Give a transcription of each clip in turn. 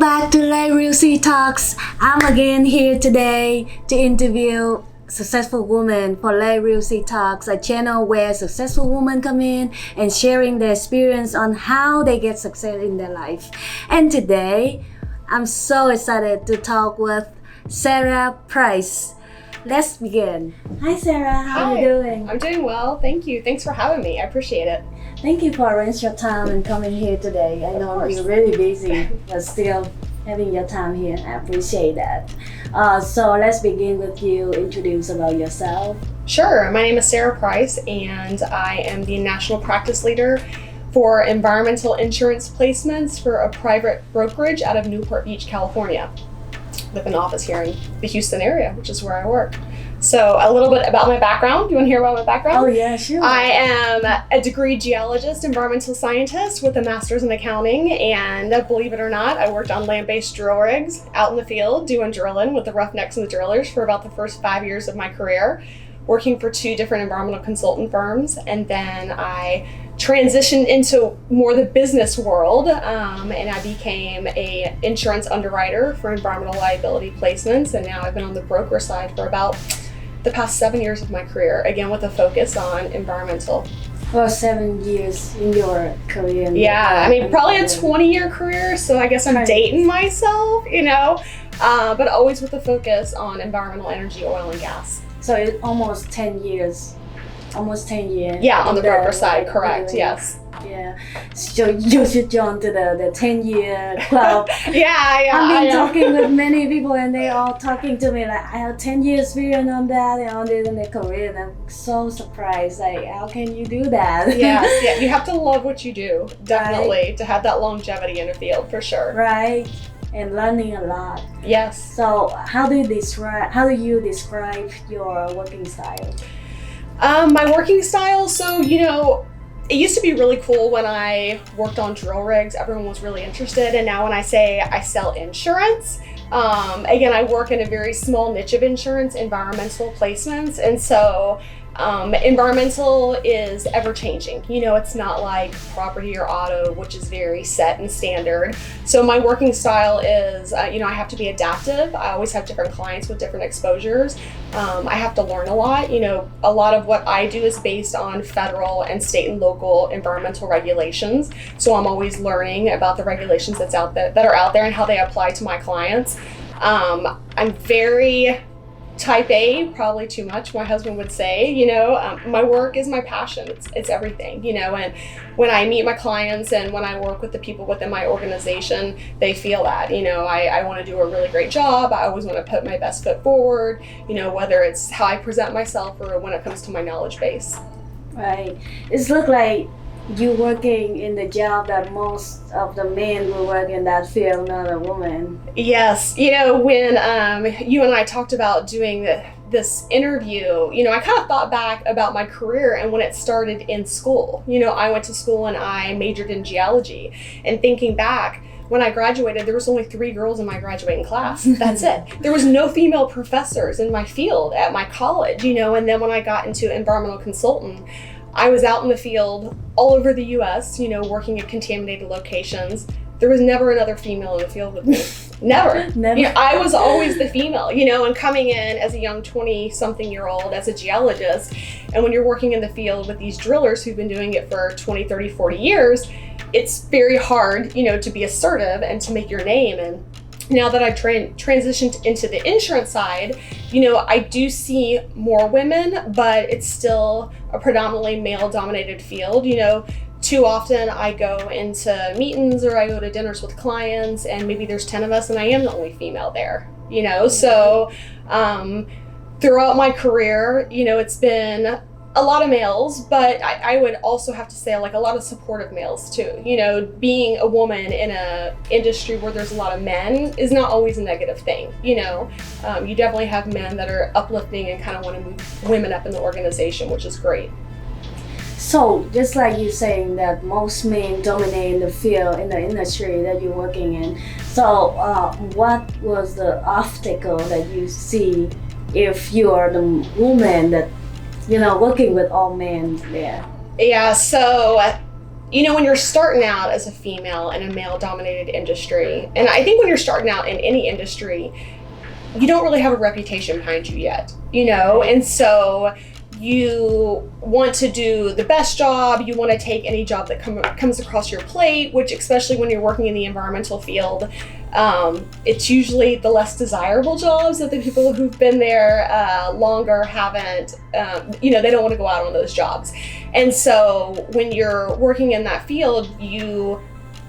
back to Reussi Talks. I'm again here today to interview successful women for Reussi Talks, a channel where successful women come in and sharing their experience on how they get success in their life. And today, I'm so excited to talk with Sarah Price. Let's begin. Hi Sarah, how are you doing? I'm doing well, thank you. Thanks for having me, I appreciate it. Thank you for arranging your time and coming here today. I know you're really busy, but still having your time here. I appreciate that. So let's begin with you. Introduce about yourself. Sure. My name is Sarah Price, and I am the National Practice Leader for Environmental Insurance Placements for a private brokerage out of Newport Beach, California, with an office here in the Houston area, which is where I work. So a little bit about my background. Do you want to hear about my background? Oh yeah, sure. I am a degree geologist, environmental scientist with a master's in accounting, and believe it or not, I worked on land-based drill rigs out in the field doing drilling with the roughnecks and the drillers for about the first 5 years of my career, working for 2 different environmental consultant firms, and then I transitioned into more the business world, and I became an insurance underwriter for environmental liability placements, and now I've been on the broker side for about the past 7 years of my career, again with a focus on environmental. Well, 7 years in your career. Yeah, I mean, probably a 20-year career, so I guess I'm dating myself, but always with a focus on environmental energy, oil and gas. So it's almost 10 years. Almost 10 years. Yeah, on the broker side, correct, yes. Yeah, so you should join to the 10-year club. Yeah, I've been talking with many people, and they all talking to me like, I have 10 years experience on that and on this in their career, and I'm so surprised. Like, how can you do that? Yes, yeah, you have to love what you do, definitely, right? To have that longevity in the field, for sure. Right, and learning a lot. Yes. So, how do you describe your working style? My working style, so it used to be really cool when I worked on drill rigs. Everyone was really interested, and now when I say I sell insurance, again, I work in a very small niche of insurance, environmental placements, and so environmental is ever changing. It's not like property or auto, which is very set and standard. So my working style is, I have to be adaptive. I always have different clients with different exposures. I have to learn a lot. A lot of what I do is based on federal and state and local environmental regulations. So I'm always learning about the regulations that are out there and how they apply to my clients. I'm very type A, probably too much, my husband would say. My work is my passion. It's everything, and when I meet my clients and when I work with the people within my organization, they feel that, I want to do a really great job. I always want to put my best foot forward, whether it's how I present myself or when it comes to my knowledge base. Right. It's look like you working in the job that most of the men will work in that field, not a woman. Yes. When you and I talked about doing this interview, I kind of thought back about my career and when it started in school. I went to school and I majored in geology, and thinking back, when I graduated, there was only 3 girls in my graduating class. That's it. There was no female professors in my field at my college, and then when I got into environmental consultant, I was out in the field all over the U.S., working at contaminated locations. There was never another female in the field with me. Never. I was always the female, and coming in as a young 20-something-year-old as a geologist, and when you're working in the field with these drillers who've been doing it for 20, 30, 40 years, it's very hard, to be assertive and to make your name. And now that I've transitioned into the insurance side, I do see more women, but it's still a predominantly male-dominated field. Too often I go into meetings or I go to dinners with clients, and maybe there's 10 of us and I am the only female there, So throughout my career, it's been a lot of males, but I would also have to say like a lot of supportive males too. Being a woman in a industry where there's a lot of men is not always a negative thing. You definitely have men that are uplifting and kind of want to move women up in the organization, which is great. So just like you saying that most men dominate in the field, in the industry that you're working in. So what was the obstacle that you see if you are the woman that working with all men there? Yeah, so when you're starting out as a female in a male-dominated industry, and I think when you're starting out in any industry, you don't really have a reputation behind you yet, and so you want to do the best job, you want to take any job that comes across your plate, which especially when you're working in the environmental field, it's usually the less desirable jobs that the people who've been there longer haven't, they don't want to go out on those jobs. And so when you're working in that field, you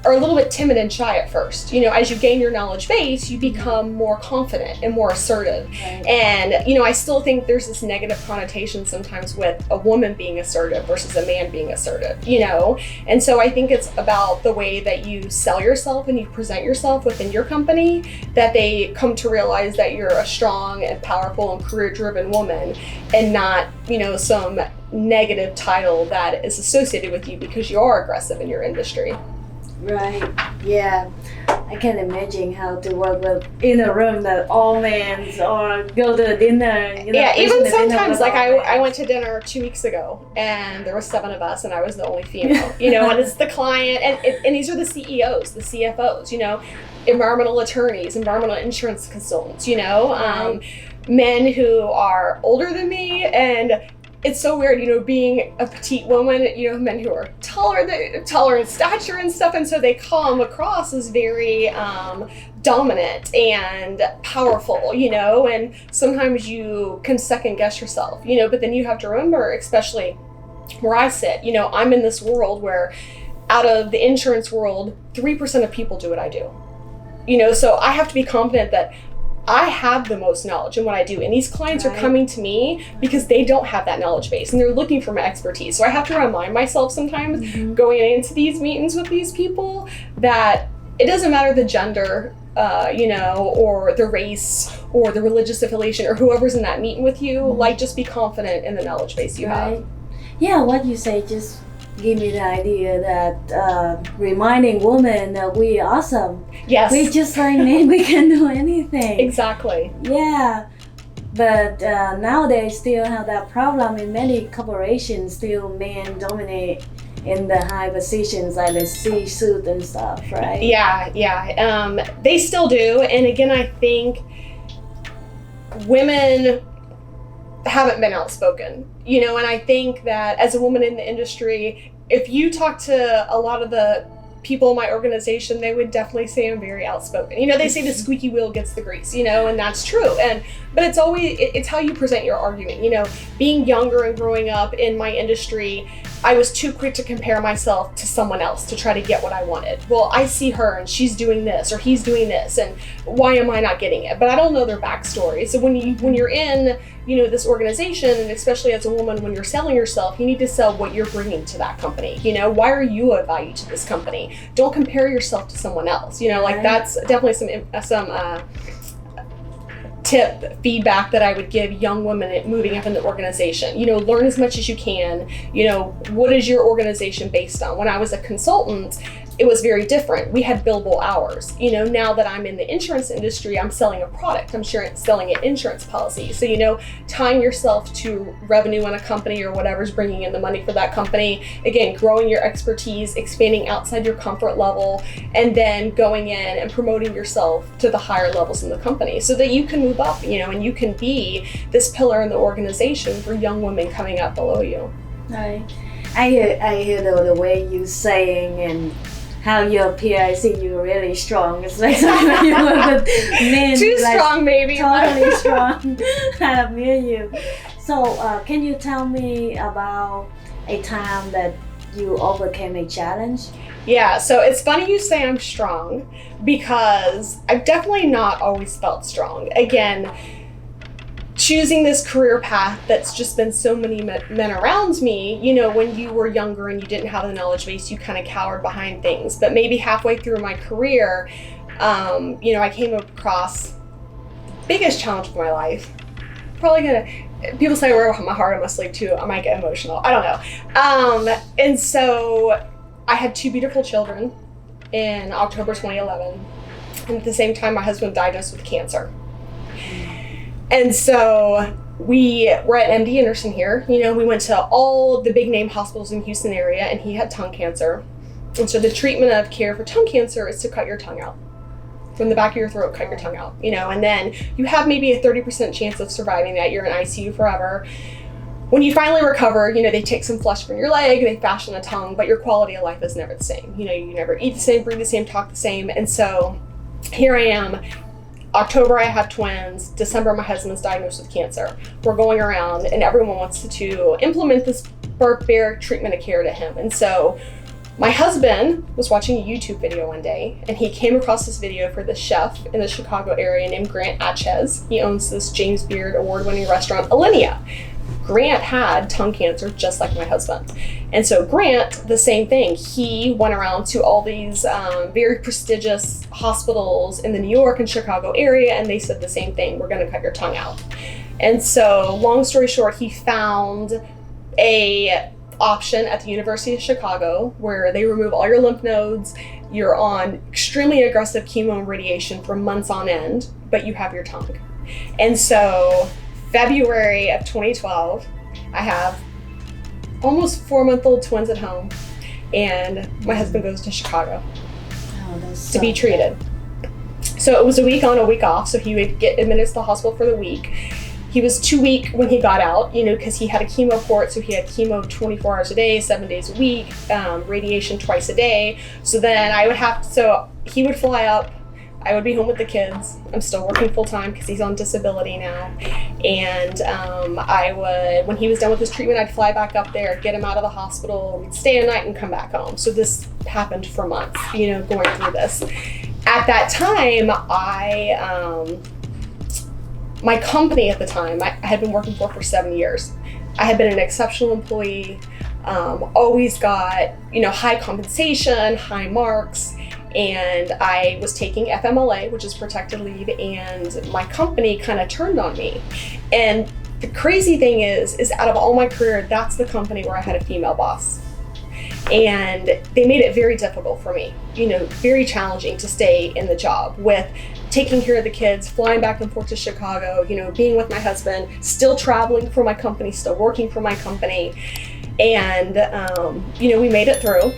are a little bit timid and shy at first. As you gain your knowledge base, you become more confident and more assertive. Right. And, I still think there's this negative connotation sometimes with a woman being assertive versus a man being assertive, And so I think it's about the way that you sell yourself and you present yourself within your company that they come to realize that you're a strong and powerful and career-driven woman and not, some negative title that is associated with you because you are aggressive in your industry. Right. Yeah. I can imagine how to work with in a room that all men or go to dinner. Yeah, even sometimes, like I went to dinner 2 weeks ago and there were 7 of us and I was the only female, and it's the client and these are the CEOs, the CFOs, environmental attorneys, environmental insurance consultants, Right. Men who are older than me, and it's so weird, being a petite woman, men who are taller in stature and stuff, and so they come across as very dominant and powerful, and sometimes you can second guess yourself, but then you have to remember, especially where I sit, I'm in this world where out of the insurance world, 3% of people do what I do, so I have to be confident that I have the most knowledge in what I do, and these clients are coming to me because they don't have that knowledge base and they're looking for my expertise. So I have to remind myself sometimes going into these meetings with these people that it doesn't matter the gender, or the race or the religious affiliation or whoever's in that meeting with you, just be confident in the knowledge base you have. Yeah, what you say just give me the idea that reminding women that we are awesome. Yes. We just like men, we can do anything. Exactly. Yeah. But nowadays still have that problem in many corporations, still men dominate in the high positions like the C-suite and stuff, right? Yeah. They still do. And again, I think women haven't been outspoken, and I think that as a woman in the industry, if you talk to a lot of the people in my organization, they would definitely say I'm very outspoken. They say the squeaky wheel gets the grease, and that's true. But it's how you present your argument. Being younger and growing up in my industry, I was too quick to compare myself to someone else to try to get what I wanted. Well, I see her and she's doing this or he's doing this, and why am I not getting it? But I don't know their backstory. So when you're in, this organization, and especially as a woman, when you're selling yourself, you need to sell what you're bringing to that company. Why are you of value to this company? Don't compare yourself to someone else. That's definitely some tip feedback that I would give young women moving up in the organization. Learn as much as you can. What is your organization based on? When I was a consultant, it was very different. We had billable hours. Now that I'm in the insurance industry, I'm selling a product. I'm selling an insurance policy. So, tying yourself to revenue in a company or whatever's bringing in the money for that company. Again, growing your expertise, expanding outside your comfort level, and then going in and promoting yourself to the higher levels in the company so that you can move up, and you can be this pillar in the organization for young women coming up below you. Right. I hear the way you saying and how you appear. I see you're really strong, especially when you work with men. Too strong, maybe. Totally strong. I admire you. So, can you tell me about a time that you overcame a challenge? Yeah, so it's funny you say I'm strong because I've definitely not always felt strong. Again, choosing this career path that's just been so many men around me, when you were younger and you didn't have the knowledge base, you kind of cowered behind things. But maybe halfway through my career, I came across the biggest challenge of my life. People say I wear my heart on my sleeve too. I might get emotional. I don't know. And so I had 2 beautiful children in October 2011. And at the same time, my husband diagnosed with cancer. And so we were at MD Anderson here. You know, we went to all the big name hospitals in Houston area, and he had tongue cancer. And so the treatment of care for tongue cancer is to cut your tongue out. From the back of your throat, cut your tongue out, you know, and then you have maybe a 30% chance of surviving that. You're in ICU forever. When you finally recover, you know, they take some flesh from your leg, they fashion a tongue, but your quality of life is never the same. You know, you never eat the same, breathe the same, talk the same. And so here I am. October, I have twins. December, my husband's diagnosed with cancer. We're going around and everyone wants to implement this barbaric treatment of care to him. And so my husband was watching a YouTube video one day and he came across this video for this chef in the Chicago area named Grant Atches. He owns this James Beard award-winning restaurant, Alinea. Grant had tongue cancer just like my husband. And so Grant, the same thing, he went around to all these very prestigious hospitals in the New York and Chicago area, and they said the same thing, we're gonna cut your tongue out. And so long story short, he found a option at the University of Chicago where they remove all your lymph nodes, you're on extremely aggressive chemo and radiation for months on end, but you have your tongue. And so February of 2012, I have almost 4-month-old twins at home, and my husband goes to Chicago to be treated. So it was a week on, a week off, so he would get admitted to the hospital for the week. He was 2 weak when he got out, you know, because he had a chemo port, so he had chemo 24 hours a day, 7 days a week, radiation twice a day. So then he would fly up, I would be home with the kids. I'm still working full time because he's on disability now. And when he was done with his treatment, I'd fly back up there, get him out of the hospital, we'd stay a night and come back home. So this happened for months, you know, going through this. At that time, my company at the time, I had been working for 7 years. I had been an exceptional employee, always got, you know, high compensation, high marks. And I was taking FMLA, which is protected leave, and my company kind of turned on me. And the crazy thing is out of all my career, that's the company where I had a female boss. And they made it very difficult for me, you know, very challenging to stay in the job with taking care of the kids, flying back and forth to Chicago, you know, being with my husband, still traveling for my company, still working for my company. And, you know, we made it through.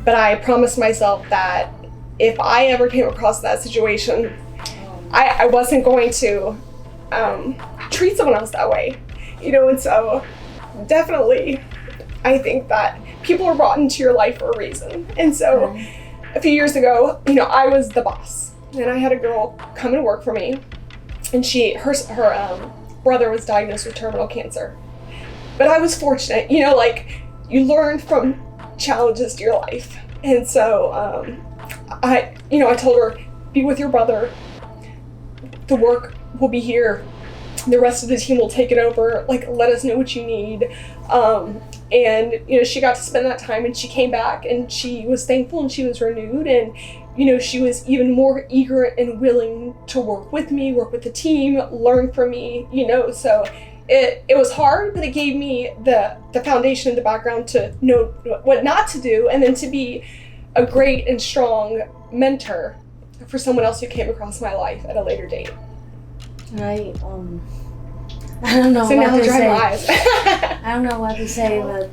But I promised myself that if I ever came across that situation, I wasn't going to treat someone else that way, you know. And so definitely, I think that people are brought into your life for a reason. And so a few years ago, you know, I was the boss, and I had a girl come and work for me, and her brother was diagnosed with terminal cancer. But I was fortunate, you know, like, you learn from challenges to your life. And so I told her, be with your brother, the work will be here, the rest of the team will take it over, like, let us know what you need. And you know, she got to spend that time, and she came back and she was thankful and she was renewed, and you know, she was even more eager and willing to work with me, work with the team, learn from me, you know. So it was hard, but it gave me the foundation and the background to know what not to do, and then to be a great and strong mentor for someone else who came across my life at a later date. Right. I don't know so what now to say. My eyes. I don't know what to say, but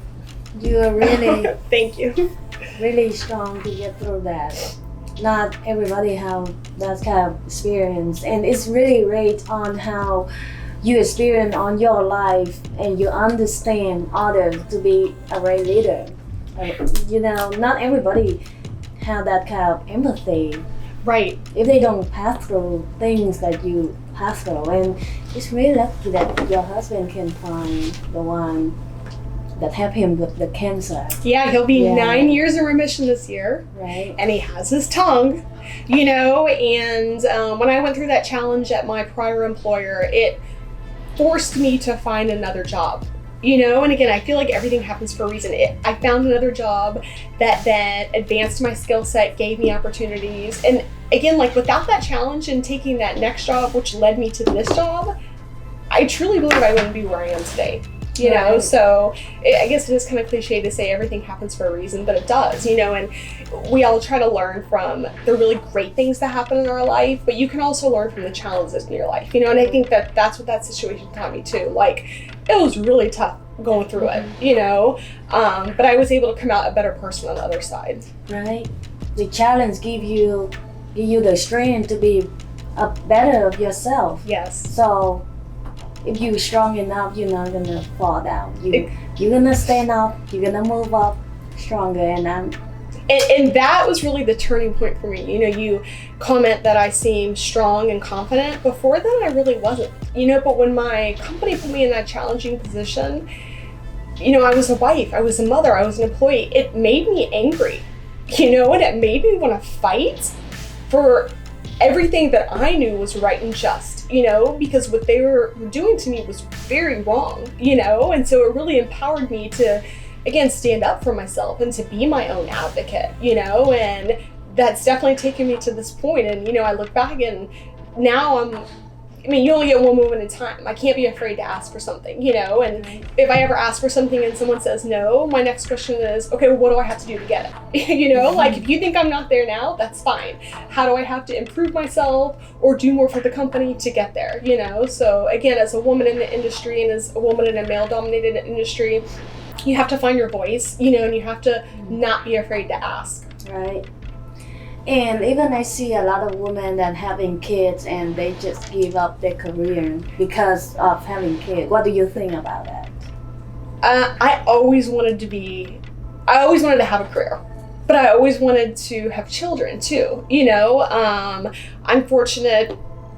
you are really thank you. Really strong to get through that. Not everybody have that kind of experience, and it's really great on how you experience on your life and you understand others to be a great leader. You know, not everybody have that kind of empathy. Right. If they don't pass through things that you pass through. And it's really lucky that your husband can find the one that helped him with the cancer. Yeah, he'll be 9 years in remission this year. Right. And he has his tongue, you know, and when I went through that challenge at my prior employer, it forced me to find another job, you know. And again, I feel like everything happens for a reason. I found another job that then advanced my skill set, gave me opportunities. And again, like, without that challenge and taking that next job, which led me to this job, I truly believe I wouldn't be where I am today. you know? Right. So I guess it is kind of cliche to say everything happens for a reason, but it does, you know, and we all try to learn from the really great things that happen in our life, but you can also learn from the challenges in your life, you know, and I think that that's what that situation taught me too. Like, it was really tough going through it, you know, but I was able to come out a better person on the other side. Right. The challenge give you the strength to be a better of yourself. Yes. So if you're strong enough, you're not gonna fall down. You're gonna stand up. You're gonna move up stronger. And that was really the turning point for me. You know, you comment that I seem strong and confident. Before then, I really wasn't. You know, but when my company put me in that challenging position, you know, I was a wife, I was a mother, I was an employee. It made me angry, you know, and it made me want to fight for everything that I knew was right and just, you know, because what they were doing to me was very wrong, you know, and so it really empowered me to, again, stand up for myself and to be my own advocate, you know, and that's definitely taken me to this point. And, you know, I look back and now you only get one moment in time. I can't be afraid to ask for something, you know, and if I ever ask for something and someone says no, my next question is, okay, well, what do I have to do to get it? You know, like if you think I'm not there now, that's fine. How do I have to improve myself or do more for the company to get there, you know? So again, as a woman in the industry and as a woman in a male-dominated industry, you have to find your voice, you know, and you have to not be afraid to ask. Right. And even I see a lot of women that having kids and they just give up their career because of having kids. What do you think about that? I always wanted to have a career, but I always wanted to have children too, you know. I'm fortunate,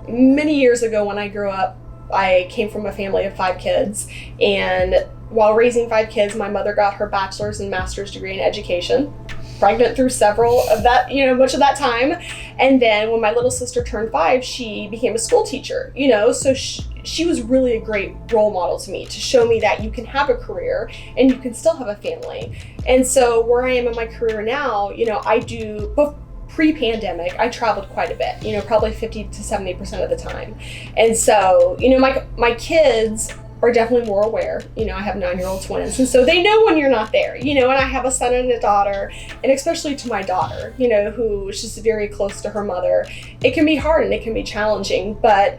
many years ago when I grew up, I came from a family of 5 kids, and while raising 5 kids, my mother got her bachelor's and master's degree in education, pregnant through several of that, you know, much of that time. And then when my little sister turned 5, she became a school teacher, you know, so she was really a great role model to me to show me that you can have a career and you can still have a family. And so where I am in my career now, you know, pre-pandemic, I traveled quite a bit, you know, probably 50 to 70% of the time. And so, you know, my kids are definitely more aware. You know, I have 9-year-old twins, and so they know when you're not there, you know, and I have a son and a daughter, and especially to my daughter, you know, who is just very close to her mother. It can be hard and it can be challenging, but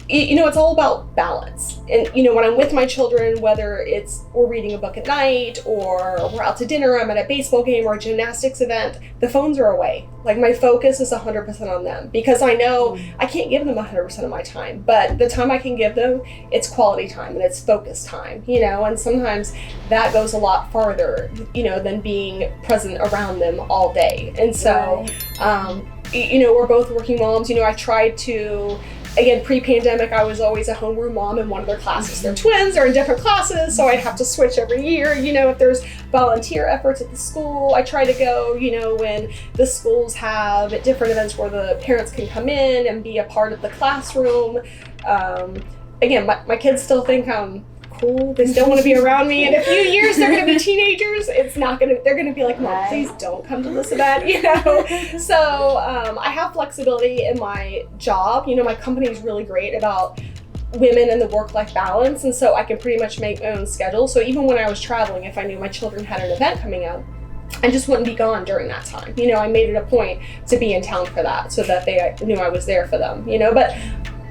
you know, it's all about balance. And, you know, when I'm with my children, whether we're reading a book at night or we're out to dinner, I'm at a baseball game or a gymnastics event, the phones are away. Like, my focus is 100% on them because I know I can't give them 100% of my time, but the time I can give them, it's quality time and it's focused time, you know, and sometimes that goes a lot farther, you know, than being present around them all day. And so, you know, we're both working moms. You know, I tried to, again, pre-pandemic, I was always a homeroom mom in one of their classes. They're twins, they're in different classes, so I'd have to switch every year. You know, if there's volunteer efforts at the school, I try to go, you know, when the schools have different events where the parents can come in and be a part of the classroom. Again, my kids still think I'm cool. They still want to be around me. In a few years, they're going to be teenagers. They're going to be like, Mom, please don't come to this event, you know? So I have flexibility in my job. You know, my company is really great about women and the work-life balance. And so I can pretty much make my own schedule. So even when I was traveling, if I knew my children had an event coming up, I just wouldn't be gone during that time. You know, I made it a point to be in town for that so that they knew I was there for them, you know? But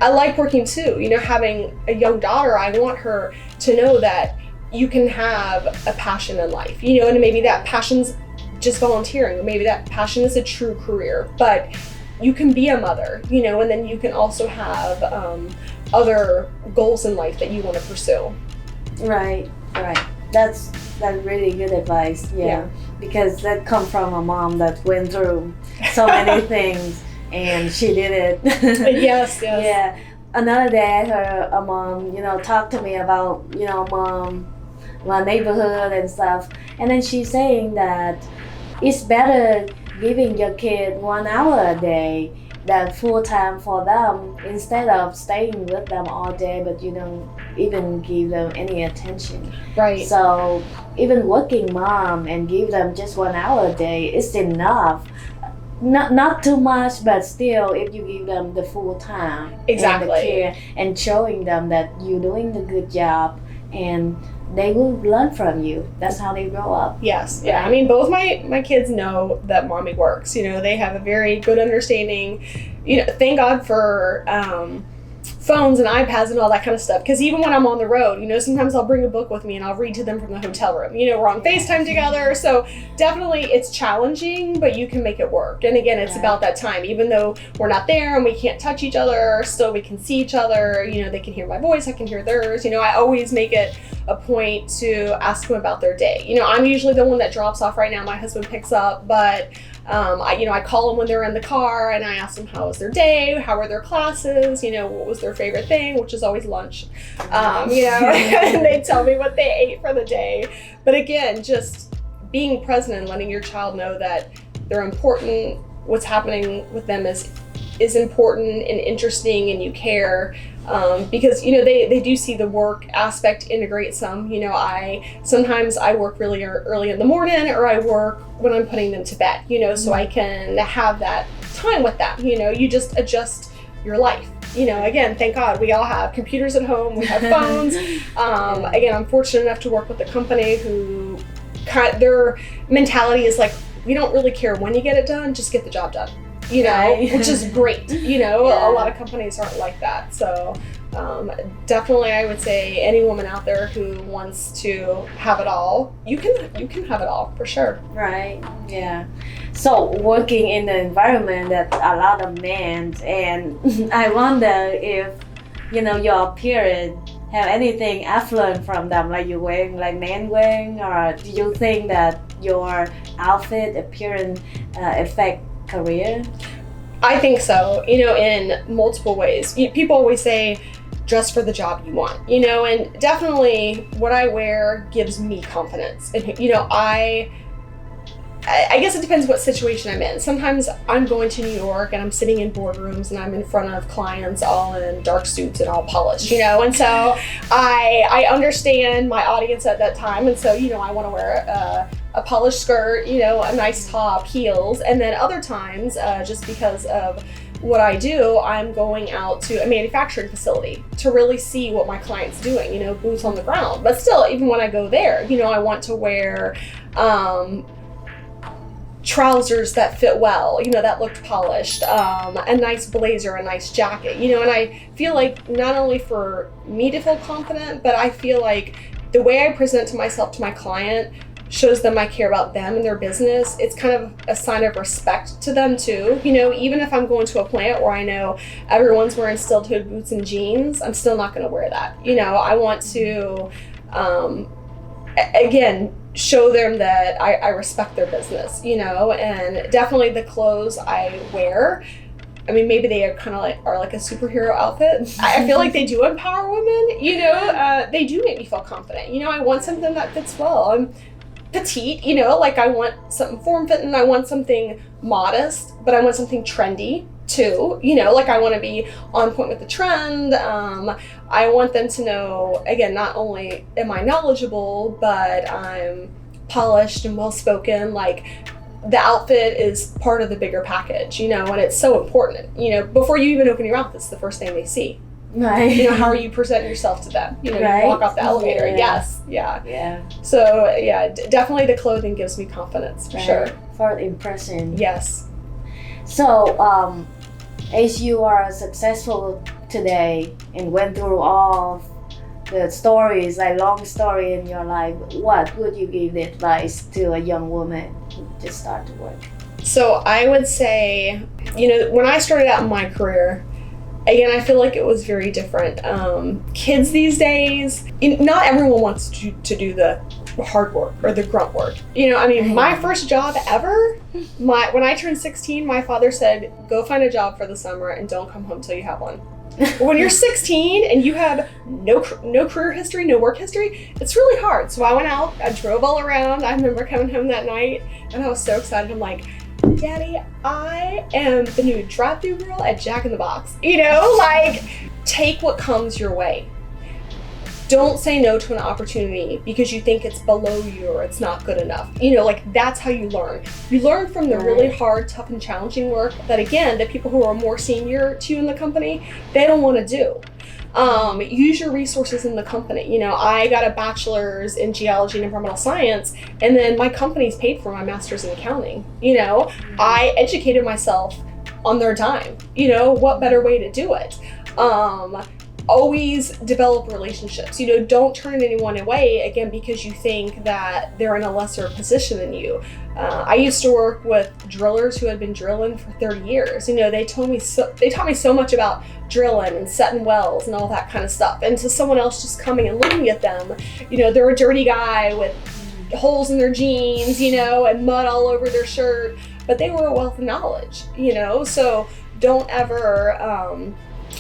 I like working too, you know, having a young daughter. I want her to know that you can have a passion in life, you know, and maybe that passion's just volunteering, or maybe that passion is a true career, but you can be a mother, you know, and then you can also have other goals in life that you want to pursue. Right. That's really good advice, yeah. Because that comes from a mom that went through so many things. And she did it. Yes. Yeah. Another day I heard a mom, you know, talk to me about, you know, my neighborhood and stuff. And then she's saying that it's better giving your kid 1 hour a day than full time for them instead of staying with them all day, but you don't even give them any attention. Right. So even working mom and give them just 1 hour a day is enough. Not too much, but still, if you give them the full time, exactly, and the care, and showing them that you're doing the good job, and they will learn from you. That's how they grow up. Yes. Yeah. I mean, both my kids know that mommy works. You know, they have a very good understanding. You know, thank God for phones and iPads and all that kind of stuff. Because even when I'm on the road, you know, sometimes I'll bring a book with me and I'll read to them from the hotel room. You know, we're on FaceTime together. So definitely it's challenging, but you can make it work. And again, it's about that time. Even though we're not there and we can't touch each other, still we can see each other. You know, they can hear my voice, I can hear theirs. You know, I always make it a point to ask them about their day. You know, I'm usually the one that drops off. Right now my husband picks up, but I call them when they're in the car and I ask them how was their day, how were their classes, you know, what was their favorite thing, which is always lunch, you know, and they tell me what they ate for the day. But again, just being present and letting your child know that they're important, what's happening with them is important and interesting and you care. Because, you know, they do see the work aspect integrate some. You know, sometimes I work really early in the morning or I work when I'm putting them to bed, you know, so I can have that time with them. You know, you just adjust your life. You know, again, thank God we all have computers at home, we have phones. Again, I'm fortunate enough to work with a company who their mentality is like, we don't really care when you get it done, just get the job done. You know, which is great. You know, a lot of companies aren't like that. So definitely I would say any woman out there who wants to have it all, you can have it all for sure. Right. Yeah. So working in the environment that a lot of men, and I wonder if, you know, your parents have anything affluent from them, like you wearing like men wearing, or do you think that your outfit appearance affect career? I think so, you know, in multiple ways. People always say, dress for the job you want, you know, and definitely what I wear gives me confidence. And, you know, I guess it depends what situation I'm in. Sometimes I'm going to New York and I'm sitting in boardrooms and I'm in front of clients all in dark suits and all polished, you know, and so I understand my audience at that time. And so, you know, I want to wear a polished skirt, you know, a nice top, heels. And then other times, just because of what I do, I'm going out to a manufacturing facility to really see what my client's doing, you know, boots on the ground. But still, even when I go there, you know, I want to wear trousers that fit well, you know, that looked polished, a nice blazer, a nice jacket, you know, and I feel like not only for me to feel confident, but I feel like the way I present to myself to my client shows them I care about them and their business. It's kind of a sign of respect to them too. You know, even if I'm going to a plant where I know everyone's wearing steel-toed boots and jeans, I'm still not going to wear that. You know, I want to, again, show them that I respect their business, you know, and definitely the clothes I wear, I mean, maybe they are kind of like a superhero outfit. I feel like they do empower women, you know, they do make me feel confident. You know, I want something that fits well. I'm petite, you know, like I want something form-fitting, I want something modest, but I want something trendy too, you know, like I want to be on point with the trend. I want them to know, again, not only am I knowledgeable, but I'm polished and well-spoken. Like the outfit is part of the bigger package, you know, and it's so important, you know, before you even open your mouth, it's the first thing they see. Right. You know, how are you present yourself to them? You know, right. You walk off the elevator. Yeah. Yes. Yeah. Yeah. So yeah, definitely the clothing gives me confidence for sure. For impression. Yes. So, as you are successful today and went through all the stories, like long story in your life, what would you give the advice to a young woman who just started to work? So I would say, you know, when I started out in my career, again, I feel like it was very different. Kids these days, not everyone wants to do the hard work or the grunt work. You know, I mean, my first job ever, when I turned 16, my father said, go find a job for the summer and don't come home till you have one. When you're 16 and you have no career history, no work history, it's really hard. So I went out, I drove all around. I remember coming home that night and I was so excited. I'm like, Daddy, I am the new drive-thru girl at Jack in the Box. You know, like, take what comes your way. Don't say no to an opportunity because you think it's below you or it's not good enough. You know, like, that's how you learn. You learn from the really hard, tough, and challenging work that, again, the people who are more senior to you in the company, they don't want to do. Use your resources in the company. You know, I got a bachelor's in geology and environmental science, and then my company's paid for my master's in accounting. You know, I educated myself on their dime. You know, what better way to do it? Always develop relationships. You know, don't turn anyone away, again, because you think that they're in a lesser position than you. I used to work with drillers who had been drilling for 30 years. You know, they taught me so much about drilling and setting wells and all that kind of stuff. And to someone else just coming and looking at them, you know, they're a dirty guy with holes in their jeans, you know, and mud all over their shirt, but they were a wealth of knowledge, you know. So don't ever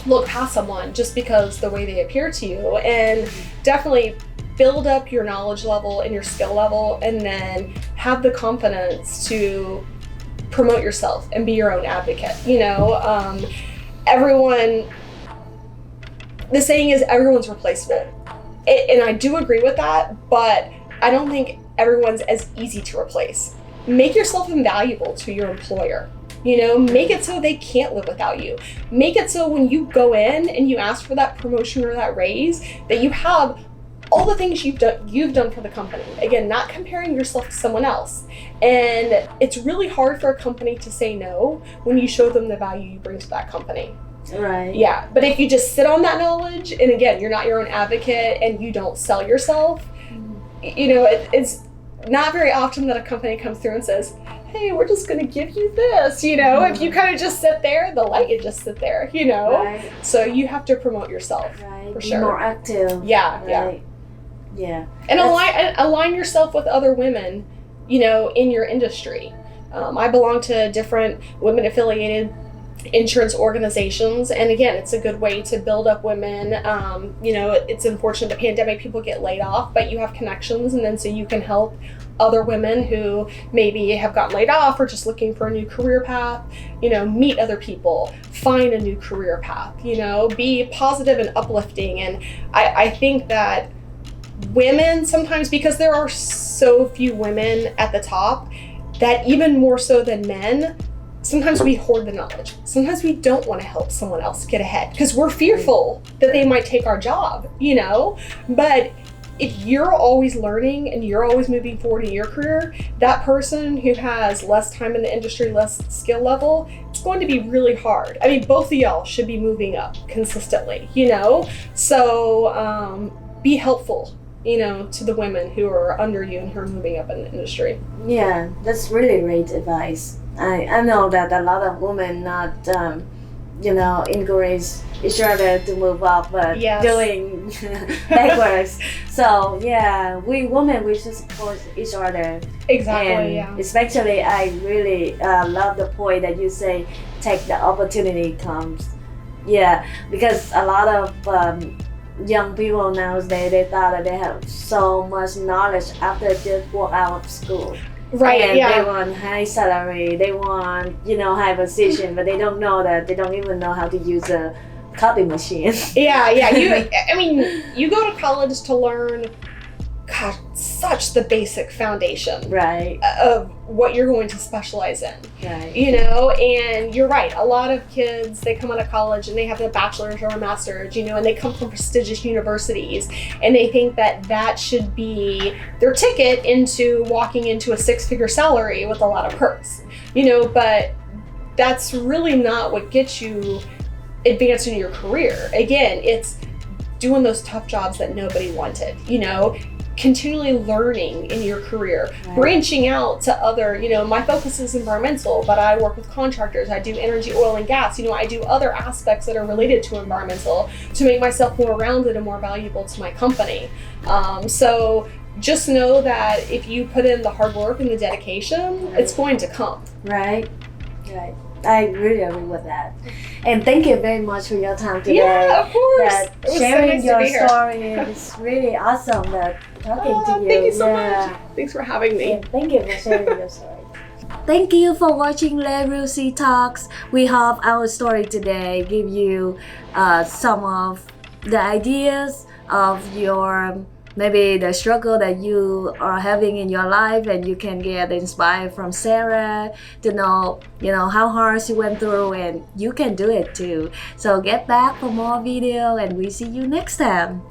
look past someone just because the way they appear to you, and definitely build up your knowledge level and your skill level, and then have the confidence to promote yourself and be your own advocate. You know, the saying is everyone's replaceable. And I do agree with that, but I don't think everyone's as easy to replace. Make yourself invaluable to your employer. You know, make it so they can't live without you. Make it so when you go in and you ask for that promotion or that raise, that you have all the things you've done for the company. Again, not comparing yourself to someone else. And it's really hard for a company to say no when you show them the value you bring to that company. Right. Yeah, but if you just sit on that knowledge, and again, you're not your own advocate and you don't sell yourself, you know, it's not very often that a company comes through and says, hey, we're just going to give you this, you know. If you kind of just sit there, they'll let you just sit there, you know. Right. So you have to promote yourself, right. for Be sure. more active. Yeah, right. Yeah. And align yourself with other women, you know, in your industry. I belong to different women-affiliated insurance organizations, and again, it's a good way to build up women. You know, it's unfortunate the pandemic, people get laid off, but you have connections, and then so you can help other women who maybe have gotten laid off or just looking for a new career path. You know, meet other people, find a new career path, you know, be positive and uplifting. And I think that women sometimes, because there are so few women at the top, that even more so than men, sometimes we hoard the knowledge. Sometimes we don't want to help someone else get ahead because we're fearful that they might take our job, you know. But if you're always learning and you're always moving forward in your career, that person who has less time in the industry, less skill level, it's going to be really hard. I mean, both of y'all should be moving up consistently, you know. So be helpful, you know, to the women who are under you and who are moving up in the industry. Yeah, that's really great advice. I know that a lot of women not, you know, encourage each other to move up, but Yes. doing backwards. So yeah, we women, we should support each other. Exactly, And yeah. especially, I really love the point that you say, take the opportunity comes. Yeah, because a lot of young people nowadays, they thought that they have so much knowledge after just walk out of school. Right, And yeah. they want high salary, they want, you know, high position, but they don't know that, they don't even know how to use a copy machine. Yeah. You go to college to learn, God, such the basic foundation Right, of what you're going to specialize in. right. You know, and you're right. A lot of kids, they come out of college and they have a bachelor's or a master's, you know, and they come from prestigious universities, and they think that that should be their ticket into walking into a six-figure salary with a lot of perks, you know, but that's really not what gets you advanced in your career. Again, it's doing those tough jobs that nobody wanted, you know, continually learning in your career, Right. branching out to other, you know, my focus is environmental, but I work with contractors, I do energy, oil and gas, you know, I do other aspects that are related to environmental to make myself more rounded and more valuable to my company. So just know that if you put in the hard work and the dedication, it's going to come. Right, right. I really agree with that. And thank you very much for your time today. Yeah, of course. That It was so sharing nice to your be here. story is really awesome. That talking to you. Thank you so Yeah. much. Thanks for having me. Yeah, thank you for sharing your story. Thank you for watching Reussi Talks. We hope our story today give you some of the ideas of your maybe the struggle that you are having in your life, and you can get inspired from Sarah to know, how hard she went through, and you can do it too. So get back for more video, and we see you next time.